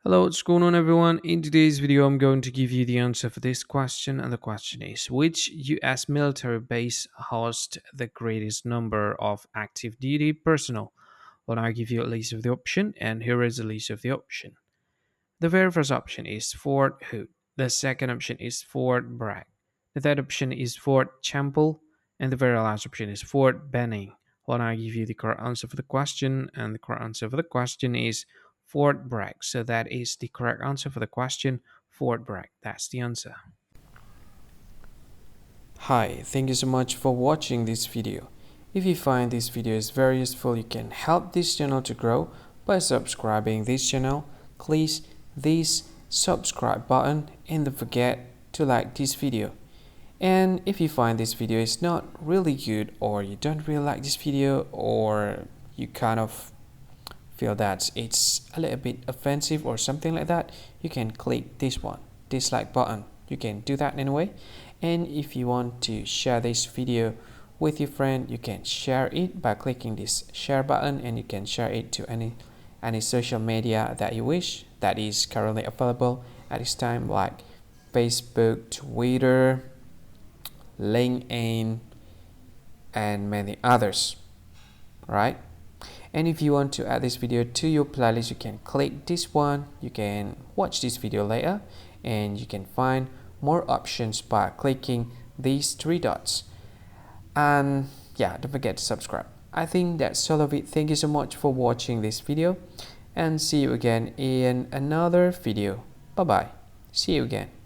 Hello, what's going on, everyone? In today's video, I'm going to give you the answer for this question, and the question is: which US military base hosts the greatest number of active duty personnel? Well, I'll give you a list of the option, and here is a list of the option. The very first option is Fort Hood. The second option is Fort Bragg. The third option is Fort Campbell, and the very last option is Fort Benning. Well, I give you the correct answer for the question, and the correct answer for the question is Fort Bragg. So that is the correct answer for the question, Fort Bragg. That's the answer. Hi, thank you so much for watching this video. If you find this video is very useful, you can help this channel to grow by subscribing this channel. Please this subscribe button and don't forget to like this video. And if you find this video is not really good, or you don't really like this video, or you kind of feel that it's a little bit offensive or something like that, you can click this one, dislike button. You can do that anyway. And if you want to share this video with your friend, you can share it by clicking this share button, and you can share it to any social media that you wish that is currently available at this time, like Facebook, Twitter, LinkedIn, and many others, right? And if you want to add this video to your playlist, you can click this one. You can watch this video later, and you can find more options by clicking these three dots. And yeah, don't forget to subscribe. I think that's all of it. Thank you so much for watching this video, and see you again in another video. Bye bye. See you again.